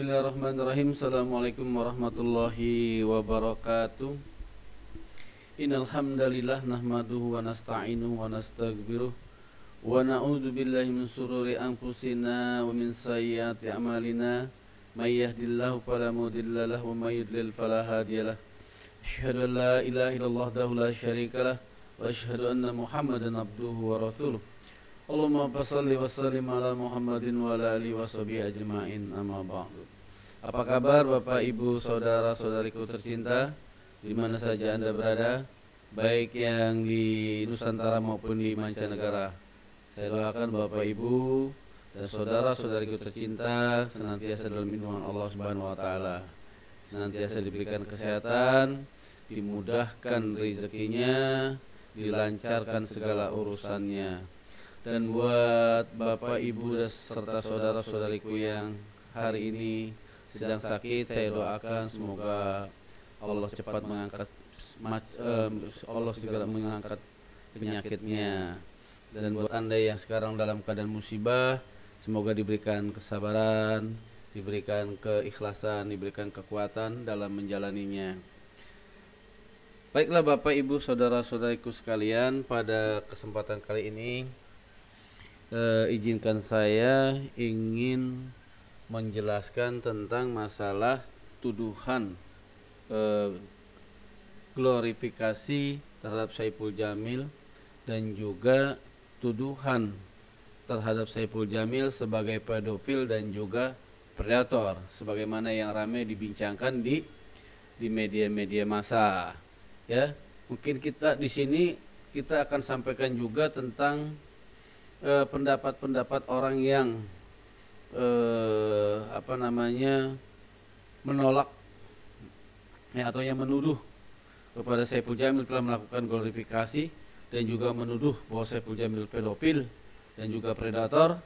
Bismillahirrahmanirrahim. Assalamualaikum warahmatullahi wabarakatuh. Innal hamdalillah nahmaduhu wa nasta'inuhu wa nastaghfiruh wa na'udzu billahi min shururi anfusina wa min sayyiati a'malina. May yahdihillahu fala mudilla lahu wa may yudlil fala hadiyalah. Asyhadu an la ilaha illallah wahdahu la syarikalah wa asyhadu anna Muhammadan abduhu wa rasuluh. Allahumma shalli wa sallim ala Muhammadin wa ala alihi wa sahbihi ajma'in, amma ba'du. Apa kabar Bapak Ibu saudara-saudariku tercinta di mana saja Anda berada, baik yang di Nusantara maupun di mancanegara. Saya doakan Bapak Ibu dan saudara-saudariku tercinta senantiasa dalam lindungan Allah Subhanahu wa taala. Senantiasa diberikan kesehatan, dimudahkan rezekinya, dilancarkan segala urusannya. Dan buat Bapak Ibu serta saudara-saudariku yang hari ini sedang sakit, saya doakan semoga Allah cepat mengangkat, Allah segera mengangkat penyakitnya. Dan buat Anda yang sekarang dalam keadaan musibah, semoga diberikan kesabaran, diberikan keikhlasan, diberikan kekuatan dalam menjalaninya. Baiklah Bapak Ibu saudara-saudariku sekalian, pada kesempatan kali ini izinkan saya ingin menjelaskan tentang masalah tuduhan glorifikasi terhadap Saipul Jamil dan juga tuduhan terhadap Saipul Jamil sebagai pedofil dan juga predator, sebagaimana yang ramai dibincangkan di media-media massa. Ya, mungkin kita di sini kita akan sampaikan juga tentang pendapat-pendapat orang yang menolak atau yang menuduh kepada Saipul Jamil telah melakukan glorifikasi dan juga menuduh bahwa Saipul Jamil pedofil dan juga predator.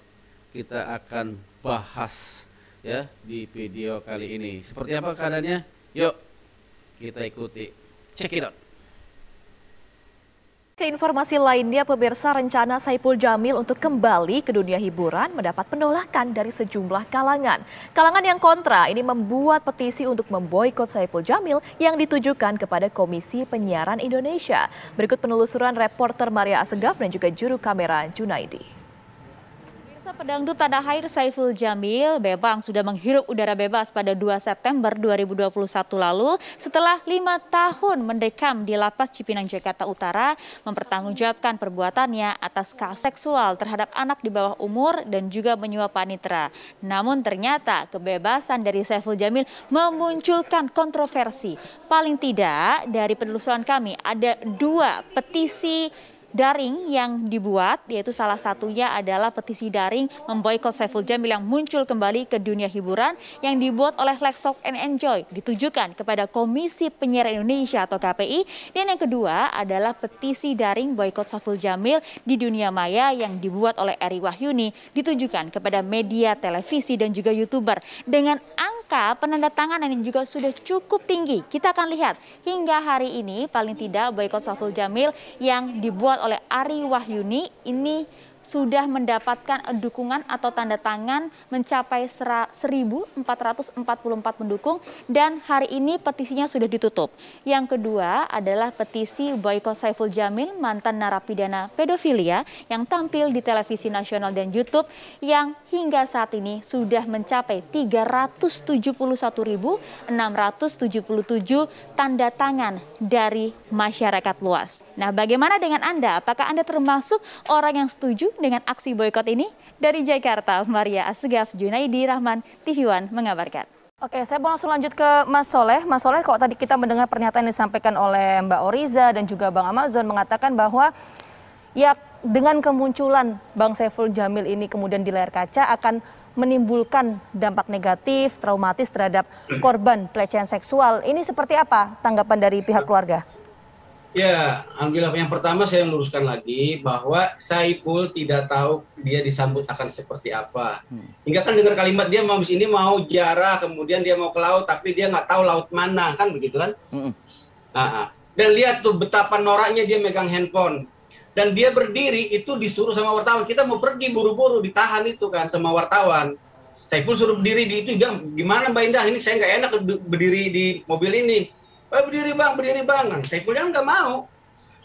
Kita akan bahas ya di video kali ini. Seperti apa keadaannya? Yuk kita ikuti. Check it out. Ke informasi lainnya, pemirsa, rencana Saipul Jamil untuk kembali ke dunia hiburan mendapat penolakan dari sejumlah kalangan. Kalangan yang kontra ini membuat petisi untuk memboikot Saipul Jamil yang ditujukan kepada Komisi Penyiaran Indonesia. Berikut penelusuran reporter Maria Asegaf dan juga juru kamera Junaidi. Pedangdut tanah air Saipul Jamil bebas sudah menghirup udara bebas pada 2 September 2021 lalu setelah 5 tahun mendekam di Lapas Cipinang Jakarta Utara mempertanggungjawabkan perbuatannya atas kasus seksual terhadap anak di bawah umur dan juga menyuap panitera. Namun ternyata kebebasan dari Saipul Jamil memunculkan kontroversi. Paling tidak dari penelusuran kami ada 2 petisi daring yang dibuat, yaitu salah satunya adalah petisi daring memboikot Saipul Jamil yang muncul kembali ke dunia hiburan yang dibuat oleh Let's Talk and Enjoy, ditujukan kepada Komisi Penyiaran Indonesia atau KPI. Dan yang kedua adalah petisi daring boikot Saipul Jamil di dunia maya yang dibuat oleh Eri Wahyuni, ditujukan kepada media, televisi dan juga YouTuber dengan angka penandatanganan yang juga sudah cukup tinggi. Kita akan lihat hingga hari ini paling tidak boikot Saipul Jamil yang dibuat oleh Ari Wahyuni ini sudah mendapatkan dukungan atau tanda tangan mencapai 1.444 pendukung dan hari ini petisinya sudah ditutup. Yang kedua adalah petisi boikot Saipul Jamil, mantan narapidana pedofilia yang tampil di televisi nasional dan YouTube yang hingga saat ini sudah mencapai 371.677 tanda tangan dari masyarakat luas. Nah, bagaimana dengan Anda? Apakah Anda termasuk orang yang setuju dengan aksi boikot ini? Dari Jakarta, Maria Asegaf, Junaidi Rahman, TV One mengabarkan. Oke, saya mau langsung lanjut ke Mas Soleh. Mas Soleh, kok tadi kita mendengar pernyataan yang disampaikan oleh Mbak Oriza dan juga Bang Amazon mengatakan bahwa ya dengan kemunculan Bang Saipul Jamil ini kemudian di layar kaca akan menimbulkan dampak negatif, traumatis terhadap korban pelecehan seksual. Ini seperti apa tanggapan dari pihak keluarga? Ya, alhamdulillah. Yang pertama saya luruskan lagi bahwa Saipul tidak tahu dia disambut akan seperti apa. Hingga kan dengar kalimat dia mau sini mau ziarah, kemudian dia mau ke laut, tapi dia nggak tahu laut mana, kan begitu kan? Dan lihat tuh betapa noraknya dia megang handphone. Dan dia berdiri itu disuruh sama wartawan. Kita mau pergi buru-buru, ditahan itu kan sama wartawan. Saiful suruh berdiri di itu, bilang, gimana Mbak Indah, ini saya nggak enak berdiri di mobil ini. Berdiri bang. Nah, Saifulnya nggak mau.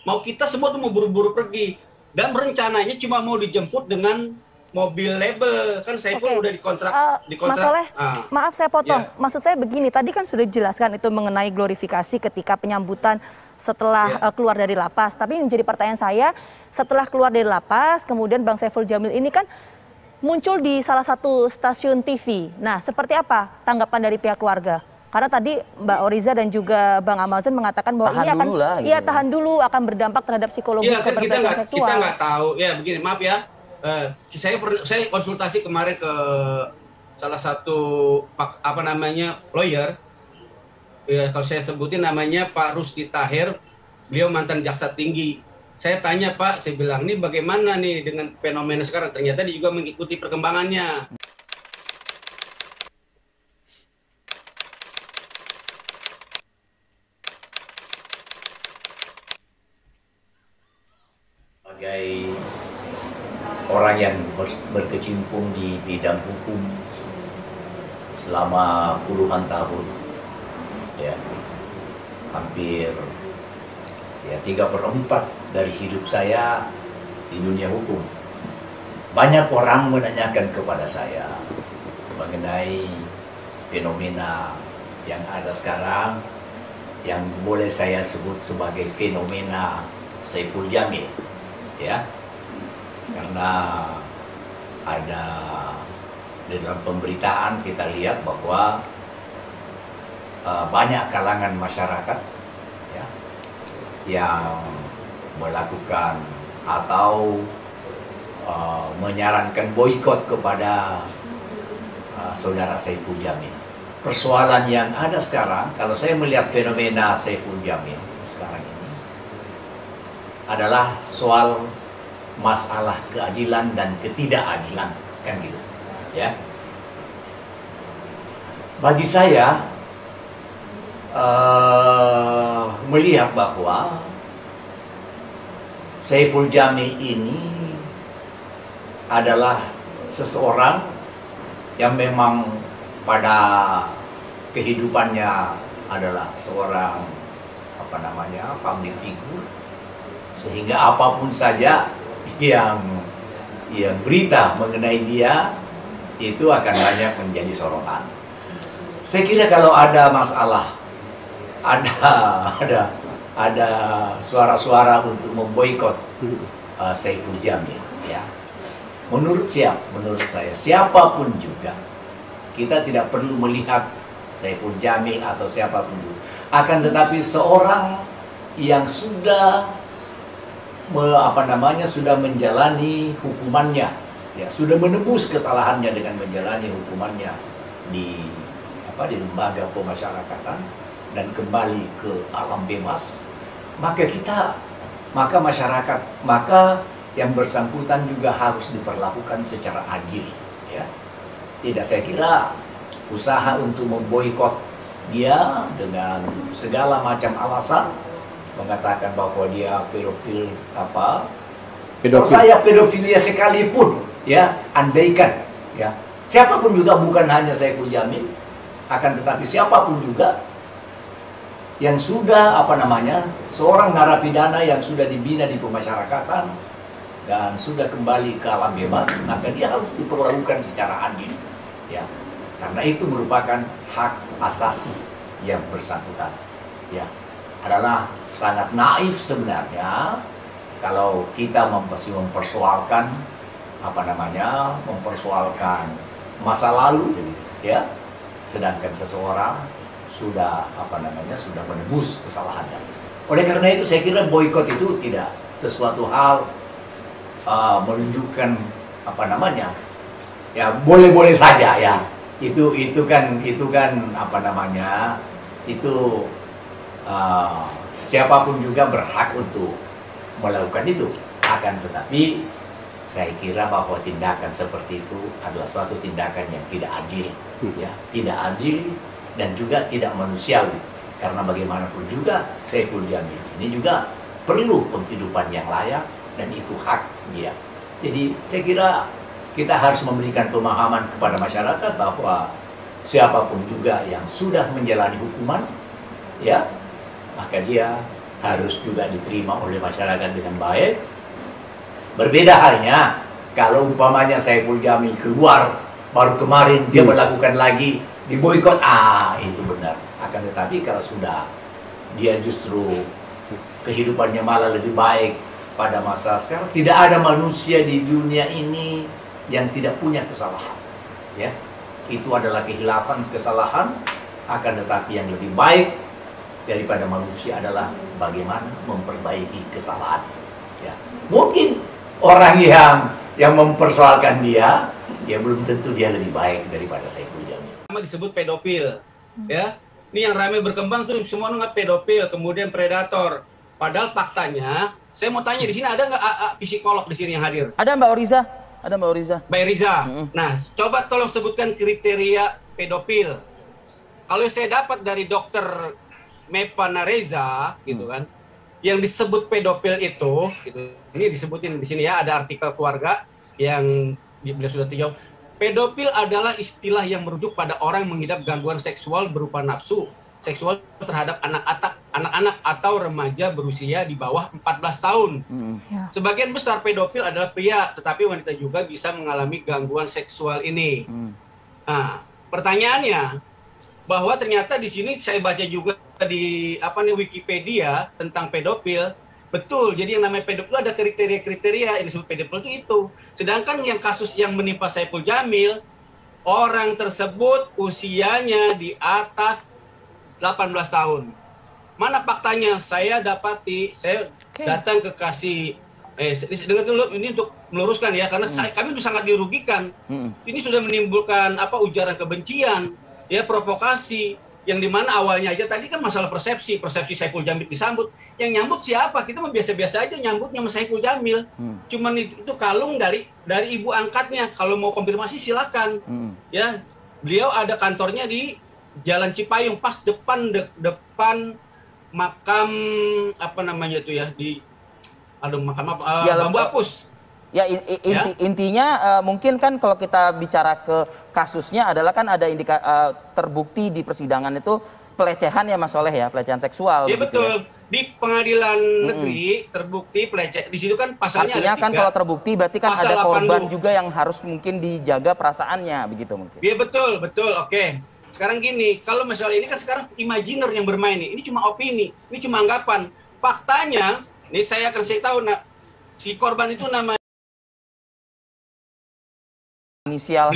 Mau kita semua tuh mau buru-buru pergi. Dan rencananya cuma mau dijemput dengan mobil label. Kan Saiful udah dikontrak. Mas Soleh, maaf saya potong. Ya. Maksud saya begini, tadi kan sudah dijelaskan itu mengenai glorifikasi ketika penyambutan setelah keluar dari lapas. Tapi menjadi pertanyaan saya, setelah keluar dari lapas, kemudian Bang Saiful Jamil ini kan muncul di salah satu stasiun TV. Nah, seperti apa tanggapan dari pihak keluarga? Karena tadi Mbak Oriza dan juga Bang Amazon mengatakan bahwa ini akan tahan dulu, akan berdampak terhadap psikologis kepribadian seksual. Kita nggak tahu. Ya begini, maaf ya. Saya konsultasi kemarin ke salah satu lawyer. Ya, kalau saya sebutin namanya Pak Rusdi Tahir, beliau mantan jaksa tinggi. Saya tanya Pak, saya bilang ini bagaimana nih dengan fenomena sekarang? Ternyata dia juga mengikuti perkembangannya. Sebagai orang yang berkecimpung di bidang hukum selama puluhan tahun, ya, hampir 3/4 dari hidup saya di dunia hukum. Banyak orang menanyakan kepada saya mengenai fenomena yang ada sekarang, yang boleh saya sebut sebagai fenomena Saiful Jamil, ya, karena ada di dalam pemberitaan kita lihat bahwa banyak kalangan masyarakat, ya, yang melakukan atau menyarankan boikot kepada saudara Saiful Jamil. Persoalan yang ada sekarang, kalau saya melihat fenomena Saiful Jamil sekarang ini, adalah soal masalah keadilan dan ketidakadilan, kan gitu, ya. Bagi saya melihat bahwa Saiful Jamil ini adalah seseorang yang memang pada kehidupannya adalah seorang public figure, sehingga apapun saja yang berita mengenai dia itu akan banyak menjadi sorotan. Saya kira kalau ada masalah, ada suara-suara untuk memboikot Saiful Jamil, ya. Menurut saya, siapapun juga, kita tidak perlu melihat Saiful Jamil atau siapapun juga. Akan tetapi seorang yang sudah sudah menjalani hukumannya, ya, sudah menebus kesalahannya dengan menjalani hukumannya di lembaga pemasyarakatan dan kembali ke alam bebas, maka masyarakat, yang bersangkutan juga harus diperlakukan secara adil, ya. Tidak, saya kira usaha untuk memboikot dia dengan segala macam alasan, mengatakan bahwa dia pedofil, kalau saya pedofilia sekalipun, ya, andaikan, ya, siapapun juga, bukan hanya Saiful Jamil, akan tetapi siapapun juga yang sudah seorang narapidana yang sudah dibina di pemasyarakatan dan sudah kembali ke alam bebas, maka dia harus diperlakukan secara adil, ya, karena itu merupakan hak asasi yang bersangkutan, ya. Adalah sangat naif sebenarnya kalau kita mempersoalkan masa lalu, ya, sedangkan seseorang sudah menebus kesalahannya. Oleh karena itu saya kira boikot itu tidak sesuatu hal menunjukkan ya boleh-boleh saja, ya. Itu kan siapapun juga berhak untuk melakukan itu. Akan tetapi saya kira bahwa tindakan seperti itu adalah suatu tindakan yang tidak adil, ya, tidak adil dan juga tidak manusiawi. Karena bagaimanapun juga Saiful Jamil ini juga perlu penghidupan yang layak dan itu hak dia. Jadi saya kira kita harus memberikan pemahaman kepada masyarakat bahwa siapapun juga yang sudah menjalani hukuman, ya, maka dia harus juga diterima oleh masyarakat dengan baik. Berbeda halnya kalau umpamanya Saiful Jamil keluar, baru kemarin dia melakukan lagi, diboikot, itu benar. Akan tetapi kalau sudah dia justru kehidupannya malah lebih baik pada masa sekarang, tidak ada manusia di dunia ini yang tidak punya kesalahan, ya. Itu adalah kehilafan, kesalahan. Akan tetapi yang lebih baik daripada manusia adalah bagaimana memperbaiki kesalahan, ya. Mungkin orang yang mempersoalkan dia belum tentu dia lebih baik daripada Saiful Jamil. Disebut pedofil, ya. Ini yang ramai berkembang tuh semua nggak pedofil, kemudian predator. Padahal faktanya, saya mau tanya di sini ada nggak psikolog di sini yang hadir? Ada Mbak Oriza, ada Mbak Oriza. Mbak Riza. Nah, coba tolong sebutkan kriteria pedofil. Kalau saya dapat dari dokter Mepana Reza, gitu kan, yang disebut pedofil itu, gitu. Ini disebutin di sini ya, ada artikel keluarga yang beliau sudah dijawab. Pedofil adalah istilah yang merujuk pada orang yang mengidap gangguan seksual berupa nafsu seksual terhadap anak-anak atau remaja berusia di bawah 14 tahun. Sebagian besar pedofil adalah pria, tetapi wanita juga bisa mengalami gangguan seksual ini. Nah, pertanyaannya bahwa ternyata di sini saya baca juga di Wikipedia tentang pedofil. Betul, jadi yang namanya pedofil ada kriteria-kriteria yang disebut pedofil itu. Sedangkan yang kasus yang menimpa Saiful Jamil, orang tersebut usianya di atas 18 tahun. Mana faktanya? Saya dapati, saya datang ke kasih, dengar dulu ini untuk meluruskan ya, karena kami itu sangat dirugikan. Ini sudah menimbulkan ujaran kebencian, ya, provokasi. Yang dimana awalnya aja tadi kan masalah persepsi Saiful Jamil disambut. Yang nyambut siapa? Kita mah biasa-biasa aja nyambutnya sama Saiful Jamil. Cuman itu kalung dari ibu angkatnya. Kalau mau konfirmasi silakan. Ya, beliau ada kantornya di Jalan Cipayung, pas depan makam makam Bambu Apus. Ya, intinya mungkin kan kalau kita bicara ke kasusnya adalah kan ada terbukti di persidangan itu pelecehan ya Mas Soleh ya, pelecehan seksual. Iya betul. Ya. Di pengadilan negeri terbukti pelecehan. Di situ kan pasalnya artinya ada 3. Kan kalau terbukti berarti kan ada korban 82. juga yang harus mungkin dijaga perasaannya begitu mungkin. Iya betul. Oke. Sekarang gini, kalau masalah ini kan sekarang imajiner yang bermain nih. Ini cuma opini, ini cuma anggapan. Faktanya, ini saya akan kasih tahu, si korban itu namanya inisial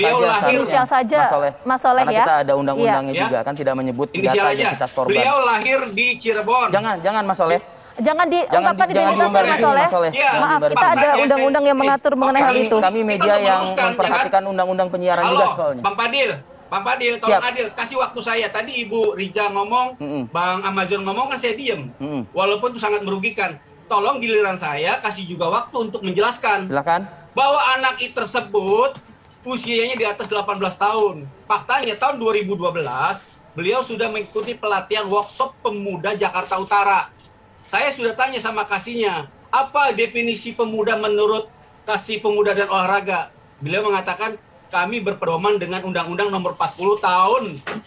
saja, Mas Soleh karena ya. Kita ada undang-undangnya juga kan tidak menyebut data identitas korban. Beliau lahir di Cirebon. Jangan Mas Soleh. Jangan diungkapkan identitas Mas Soleh. Ya, maaf, kita ada undang-undang yang mengatur mengenai hal itu. Kami media yang memperhatikan undang-undang penyiaran juga soalnya. Bang Fadil, tolong adil, kasih waktu saya. Tadi Ibu Riza ngomong, Bang Amazon ngomong, kan saya diem. Walaupun itu sangat merugikan. Tolong giliran saya kasih juga waktu untuk menjelaskan. Silakan. Bahwa anak itu tersebut usianya di atas 18 tahun. Faktanya tahun 2012, beliau sudah mengikuti pelatihan workshop pemuda Jakarta Utara. Saya sudah tanya sama kasihnya, apa definisi pemuda menurut Kasih Pemuda dan Olahraga? Beliau mengatakan, kami berpedoman dengan Undang-Undang Nomor 40 Tahun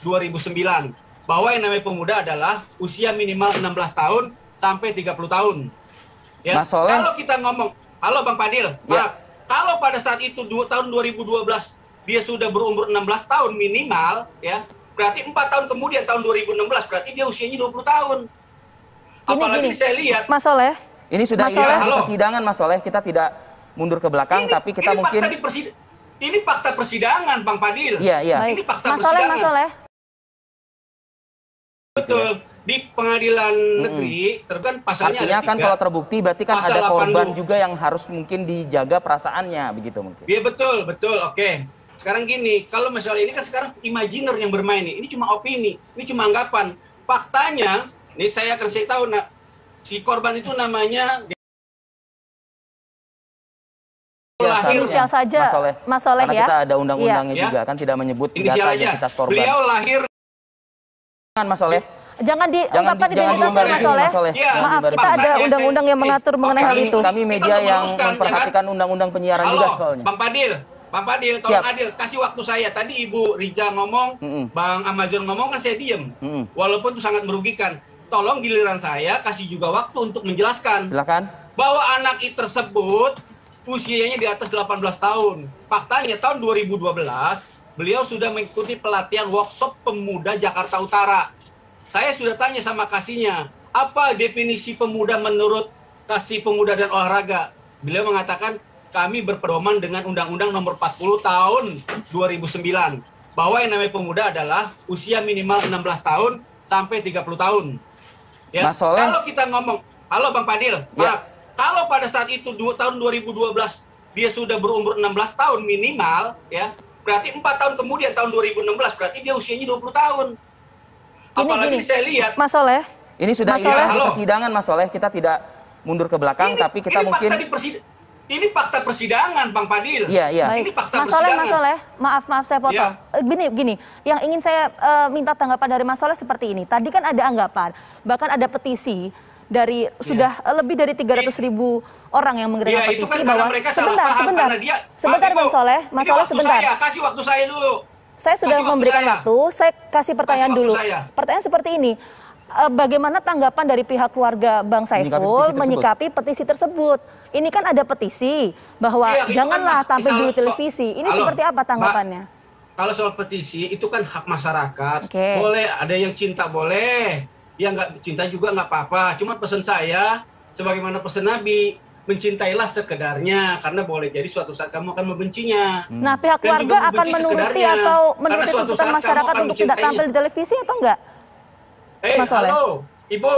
2009. Bahwa yang namanya pemuda adalah usia minimal 16 tahun sampai 30 tahun. Ya, Mas Soleh. Kalau kita ngomong, halo Bang Fadil, maaf. Kalau pada saat itu tahun 2012 dia sudah berumur 16 tahun minimal, ya, berarti 4 tahun kemudian tahun 2016 berarti dia usianya 20 tahun. Apalagi saya lihat, Mas Soleh. Ini sudah di persidangan Mas Soleh, kita tidak mundur ke belakang, tapi kita mungkin ini fakta persidangan, Bang Fadil. Iya. Ini fakta persidangan. Mas Soleh. Betul. Di pengadilan negeri, kan pasalnya artinya ada 3. Kan kalau terbukti berarti kan Pasal ada korban 82. juga yang harus mungkin dijaga perasaannya begitu mungkin. Iya betul. Oke. Sekarang gini, kalau masalah ini kan sekarang imajiner yang bermain nih. Ini cuma opini, ini cuma anggapan. Faktanya, ini saya akan kasih tahu, si korban itu namanya inisial saja, Mas Soleh karena ya. Kita ada undang-undangnya juga kan tidak menyebut data identitas korban. Beliau lahir. Mas Soleh. Jangan diungkapkan identitas Mas Soleh. Maaf, kita ada undang-undang yang mengatur mengenai hal itu. Kami media yang memperhatikan undang-undang penyiaran juga soalnya. Bang Fadil, Pak Fadil, tolong adil, kasih waktu saya. Tadi Ibu Riza ngomong, Bang Amazon ngomong, kan saya diem. Walaupun itu sangat merugikan. Tolong giliran saya kasih juga waktu untuk menjelaskan. Silakan. Bahwa anak tersebut usianya di atas 18 tahun. Faktanya tahun 2012 beliau sudah mengikuti pelatihan workshop pemuda Jakarta Utara. Saya sudah tanya sama kasihnya, apa definisi pemuda menurut Kasih Pemuda dan Olahraga? Beliau mengatakan kami berpedoman dengan Undang-Undang Nomor 40 Tahun 2009 bahwa yang namanya pemuda adalah usia minimal 16 tahun sampai 30 tahun. Ya, Mas Soleh. kalau kita ngomong, halo Bang Fadil, maaf, kalau pada saat itu tahun 2012 dia sudah berumur 16 tahun minimal, ya, berarti 4 tahun kemudian tahun 2016 berarti dia usianya 20 tahun. Apalagi saya lihat, Mas Soleh. Ini sudah Mas Soleh. di persidangan, Mas Soleh. Kita tidak mundur ke belakang, tapi kita mungkin... Ini fakta persidangan, Bang Fadil. Iya, iya. Ini fakta Mas Soleh, persidangan. Mas Soleh, maaf saya potong. Ya. Gini, yang ingin saya minta tanggapan dari Mas Soleh seperti ini. Tadi kan ada anggapan, bahkan ada petisi dari sudah lebih dari 300.000 orang yang mengirimkan petisi itu kan bahwa mereka salah paham, sebentar Mas Soleh, sebentar. Kasih waktu saya dulu. Saya sudah memberikan waktu, saya kasih pertanyaan dulu. Pertanyaan seperti ini. Bagaimana tanggapan dari pihak keluarga Bang Saiful menyikapi petisi tersebut? Ini kan ada petisi bahwa janganlah tampil di televisi. Ini seperti apa tanggapannya? Kalau soal petisi itu kan hak masyarakat. Okay. Boleh, ada yang cinta boleh, yang nggak cinta juga nggak apa-apa. Cuma pesan saya, sebagaimana pesan Nabi, mencintailah sekedarnya, karena boleh jadi suatu saat kamu akan membencinya. Nah, pihak keluarga akan menuruti atau menuruti tuntutan masyarakat untuk tidak tampil di televisi atau enggak? Mas Soleh. Halo, Ibu,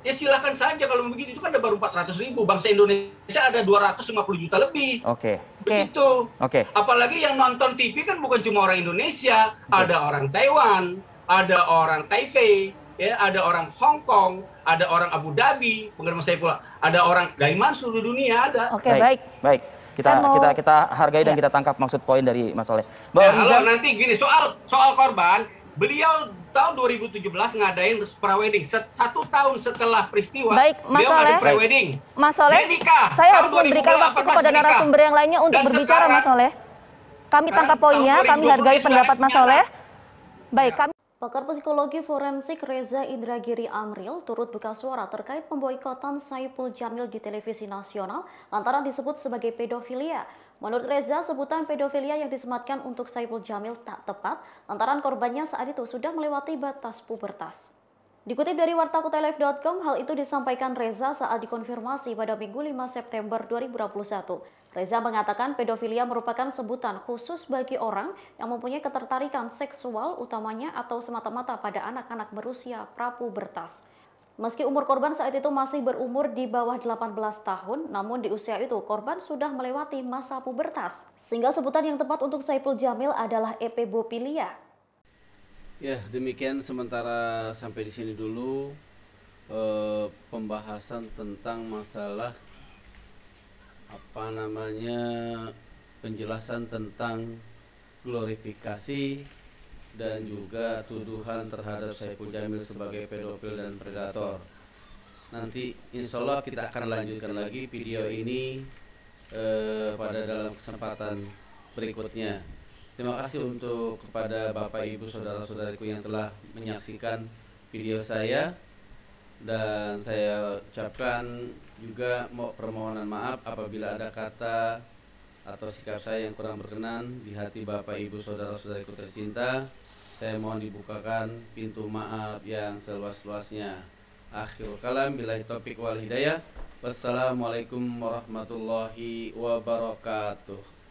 ya silakan saja kalau begitu. Itu kan ada baru 400.000. Bangsa Indonesia ada 250 juta lebih. Oke. Begitu. Oke. Apalagi yang nonton TV kan bukan cuma orang Indonesia, ada orang Taiwan, ada orang Taipei, ya, ada orang Hong Kong, ada orang Abu Dhabi, penggemar saya pula, ada orang Daiman seluruh dunia ada. Oke, baik. Kita hargai dan kita tangkap maksud poin dari Mas Soleh. Halo, nanti gini, soal korban, beliau tahun 2017 ngadain prawedding. 1 tahun setelah peristiwa, Mas Soleh, prawedding. Mas Soleh, saya harus memberikan waktu kepada narasumber yang lainnya untuk berbicara, Mas Soleh. Kami tangkap poinnya, kami hargai pendapat Mas Soleh. Baik, kami... Pakar psikologi forensik Reza Indragiri Amril turut buka suara terkait pemboikotan Saiful Jamil di televisi nasional lantaran disebut sebagai pedofilia. Menurut Reza, sebutan pedofilia yang disematkan untuk Saiful Jamil tak tepat lantaran korbannya saat itu sudah melewati batas pubertas. Dikutip dari wartakutelive.com, hal itu disampaikan Reza saat dikonfirmasi pada Minggu 5 September 2021. Reza mengatakan pedofilia merupakan sebutan khusus bagi orang yang mempunyai ketertarikan seksual utamanya atau semata-mata pada anak-anak berusia prapubertas. Meski umur korban saat itu masih berumur di bawah 18 tahun, namun di usia itu korban sudah melewati masa pubertas. Sehingga sebutan yang tepat untuk Saiful Jamil adalah epebofilia. Ya, demikian sementara sampai di sini dulu pembahasan tentang masalah penjelasan tentang glorifikasi dan juga tuduhan terhadap Saiful Jamil sebagai pedofil dan predator. Nanti insya Allah kita akan lanjutkan lagi video ini pada dalam kesempatan berikutnya. Terima kasih untuk kepada Bapak Ibu saudara-saudariku yang telah menyaksikan video saya, dan saya ucapkan juga permohonan maaf apabila ada kata atau sikap saya yang kurang berkenan di hati Bapak Ibu saudara-saudariku tercinta. Saya mohon dibukakan pintu maaf yang seluas-luasnya. Akhirul kalam, billahi taufiq wal hidayah. Wassalamualaikum warahmatullahi wabarakatuh.